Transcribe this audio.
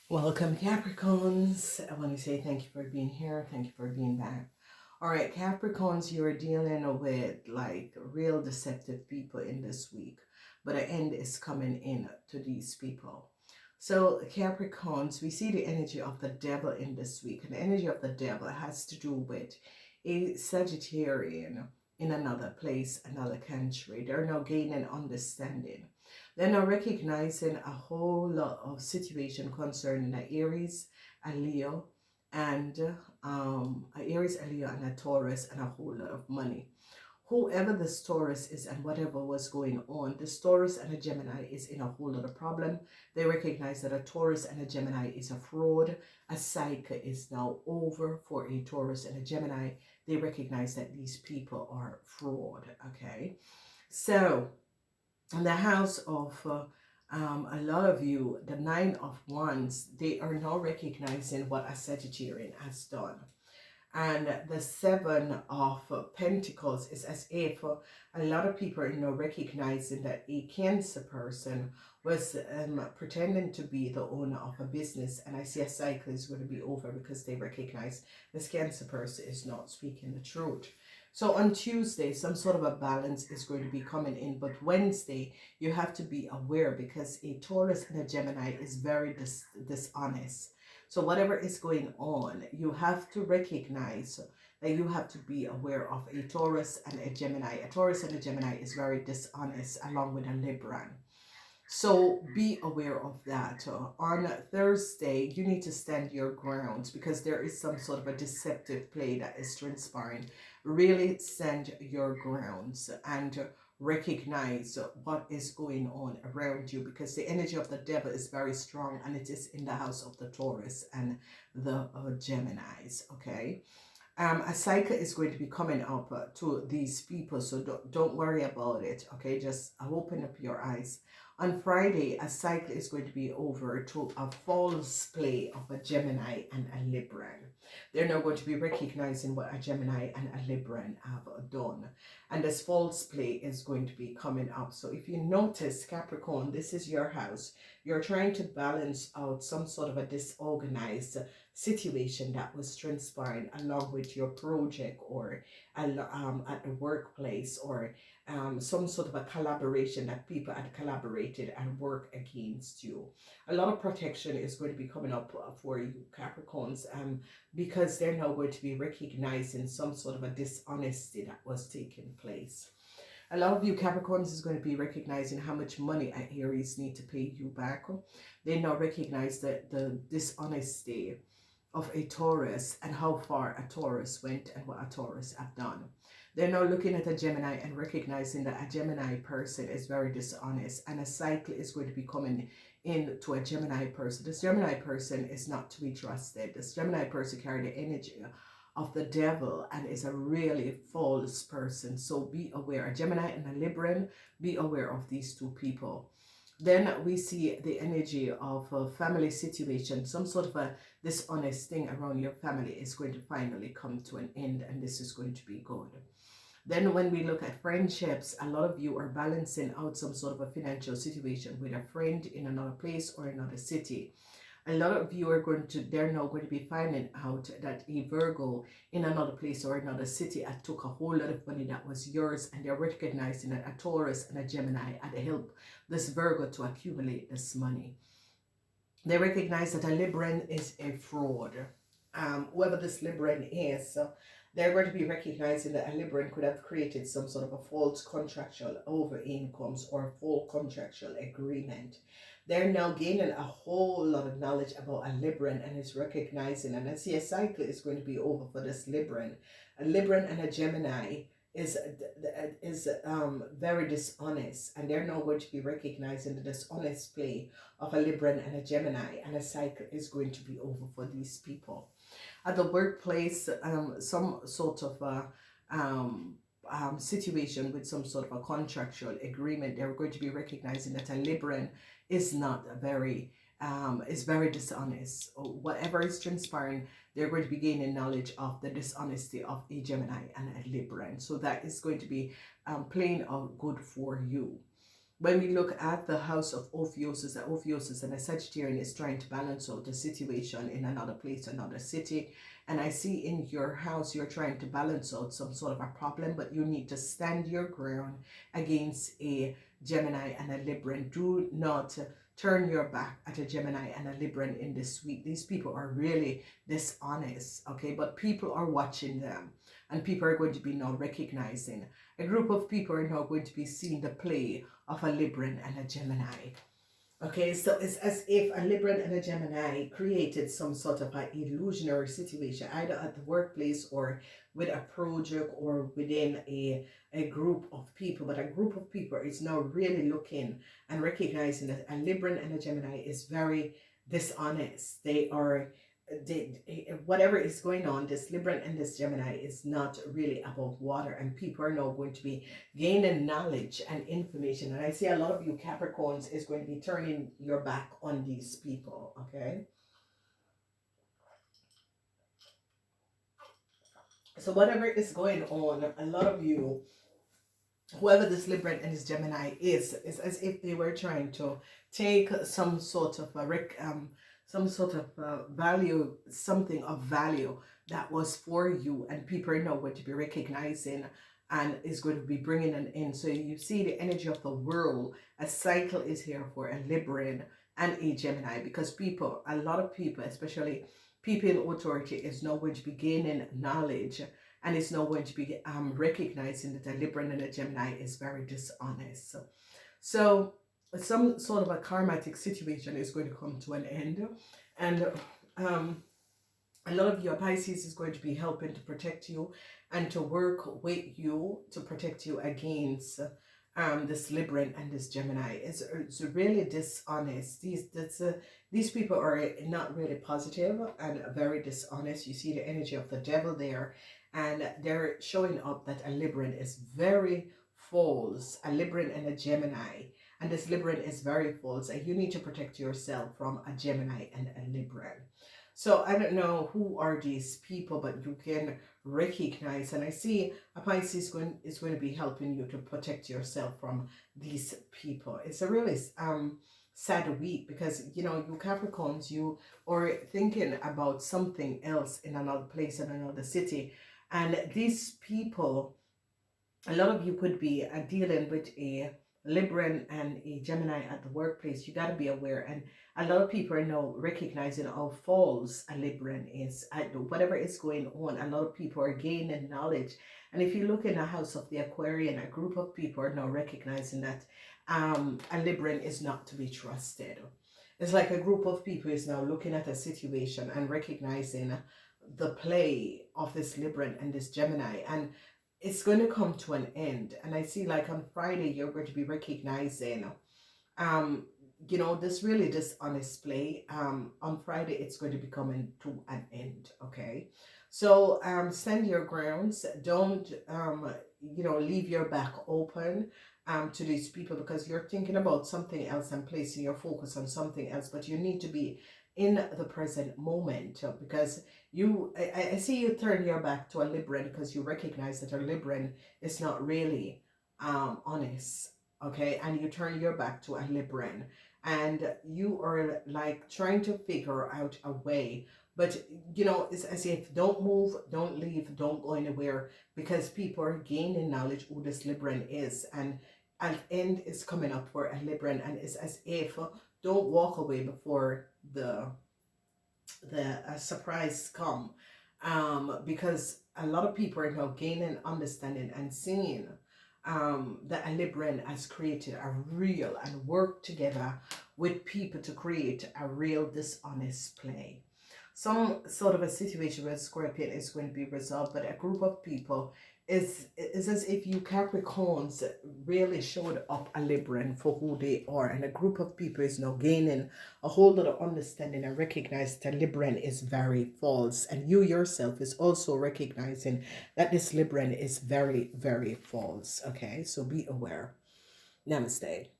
Welcome, Capricorns. I want to say thank you for being here. Thank you for being back. All right, Capricorns, you're dealing with like real deceptive people in this week, but an end is coming in to these people. So, Capricorns, we see the energy of the devil in this week, and the energy of the devil has to do with a Sagittarian in another place, another country. They're now gaining understanding. They're now recognizing a whole lot of situation concerning a Aries, a Leo, and a Aries, a Leo, and a Taurus, and a whole lot of money. Whoever this Taurus is and whatever was going on, this Taurus and a Gemini is in a whole lot of problem. They recognize that a Taurus and a Gemini is a fraud. A cycle is now over for a Taurus and a Gemini. They recognize that these people are fraud. Okay, so in the house of a lot of you, the Nine of Wands, they are now recognizing what a Sagittarian has done. And the Seven of Pentacles is as if a lot of people are now recognizing that a Cancer person was pretending to be the owner of a business, and I see a cycle is going to be over because they recognize this Cancer person is not speaking the truth. So on Tuesday, some sort of a balance is going to be coming in, but Wednesday, you have to be aware because a Taurus and a Gemini is very dishonest. So whatever is going on, you have to recognize that you have to be aware of a Taurus and a Gemini. A Taurus and a Gemini is very dishonest along with a Libran. So be aware of that. On Thursday, you need to stand your grounds because there is some sort of a deceptive play that is transpiring. Really stand your grounds and recognize what is going on around you because the energy of the devil is very strong and it is in the house of the Taurus and the Geminis. Okay. A cycle is going to be coming up to these people, so don't worry about it. Okay, just open up your eyes. On Friday, a cycle is going to be over to a false play of a Gemini and a Libran. They're now going to be recognizing what a Gemini and a Libran have done. And this false play is going to be coming up. So if you notice, Capricorn, this is your house. You're trying to balance out some sort of a disorganized situation that was transpiring along with your project or at the workplace or some sort of a collaboration that people had collaborated and work against you. A lot of protection is going to be coming up for you, Capricorns, because they're now going to be recognizing some sort of a dishonesty that was taking place. A lot of you Capricorns is going to be recognizing how much money a Aries need to pay you back. They now recognize the dishonesty of a Taurus and how far a Taurus went and what a Taurus have done. They're now looking at a Gemini and recognizing that a Gemini person is very dishonest and a cycle is going to be coming into a Gemini person. This Gemini person is not to be trusted. This Gemini person carry the energy of the devil and is a really false person. So be aware. A Gemini and a Libran, be aware of these two people. Then we see the energy of a family situation. Some sort of a dishonest thing around your family is going to finally come to an end, and this is going to be good. Then when we look at friendships, a lot of you are balancing out some sort of a financial situation with a friend in another place or another city. A lot of you are they're now going to be finding out that a Virgo in another place or another city had took a whole lot of money that was yours, and they're recognizing that a Taurus and a Gemini had helped this Virgo to accumulate this money. They recognize that a Libran is a fraud. Whoever this Libran is, they're going to be recognizing that a Libran could have created some sort of a false contractual over incomes or full contractual agreement. They're now gaining a whole lot of knowledge about a Libran and is recognizing, and I see a cycle is going to be over for this Libran. A Libran and a Gemini is very dishonest, and they're now going to be recognizing the dishonest play of a Libran and a Gemini, and a cycle is going to be over for these people. At the workplace, some sort of situation with some sort of a contractual agreement, they're going to be recognizing that a Libran is not is very dishonest. Whatever is transpiring, they're going to be gaining knowledge of the dishonesty of a Gemini and a Libran. So that is going to be playing out good for you. When we look at the house of Ophiuchus, the Ophiuchus and the Sagittarian is trying to balance out the situation in another place, another city. And I see in your house, you're trying to balance out some sort of a problem, but you need to stand your ground against a Gemini and a Libran. Do not turn your back at a Gemini and a Libran in this week. These people are really dishonest, okay? But people are watching them, and people are going to be now recognizing. A group of people are now going to be seeing the play of a Libran and a Gemini. Okay, so it's as if a Libran and a Gemini created some sort of an illusionary situation, either at the workplace or with a project or within a group of people. But a group of people is now really looking and recognizing that a Libran and a Gemini is very dishonest. Whatever is going on, this Libran and this Gemini is not really above water, and people are now going to be gaining knowledge and information. And I see a lot of you Capricorns is going to be turning your back on these people, okay? So whatever is going on, a lot of you, whoever this Libran and this Gemini is as if they were trying to take some sort of value, something of value that was for you, and people are now going to be recognizing and is going to be bringing an end. So you see the energy of the world. A cycle is here for a Libran and a Gemini, because people, a lot of people, especially people in authority, is now going to be gaining knowledge, and it's now going to be recognizing that a Libran and a Gemini is very dishonest. So some sort of a karmatic situation is going to come to an end, and a lot of your Pisces is going to be helping to protect you and to work with you to protect you against this Libran and this Gemini. It's really dishonest. These people are not really positive and very dishonest. You see the energy of the devil there, and they're showing up that a Libran is very false, a Libran and a Gemini. And this Libran is very false, and you need to protect yourself from a Gemini and a Libran. So I don't know who are these people, but you can recognize, and I see a Pisces is going to be helping you to protect yourself from these people. It's a really sad week, because you know, you Capricorns, you are thinking about something else in another place, in another city, and these people, a lot of you could be dealing with a Libran and a Gemini at the workplace. You got to be aware, and a lot of people are now recognizing how false a Libran is. Whatever is going on, a lot of people are gaining knowledge. And if you look in the house of the Aquarian, a group of people are now recognizing that a Libran is not to be trusted. It's like a group of people is now looking at a situation and recognizing the play of this Libran and this Gemini, and it's going to come to an end. And I see, like, on Friday you're going to be recognizing you know, this really dishonest play. On Friday it's going to be coming to an end, okay? So stand your grounds. Don't you know, leave your back open to these people, because you're thinking about something else and placing your focus on something else. But you need to be in the present moment, because I see you turn your back to a Libran because you recognize that a Libran is not really honest, okay? And you turn your back to a Libran, and you are like trying to figure out a way. But you know, it's as if don't move, don't leave, don't go anywhere, because people are gaining knowledge who this Libran is, and an end is coming up for a Libran, and it's as if don't walk away before the surprise come, because a lot of people are now gaining understanding and seeing that a Libran has created a real and worked together with people to create a real dishonest play. Some sort of a situation where Scorpion is going to be resolved, but a group of people is as if you Capricorns really showed up a Libran for who they are, and a group of people is now gaining a whole lot of understanding and recognize that Libran is very false, and you yourself is also recognizing that this Libran is very, very false. Okay, so be aware. Namaste.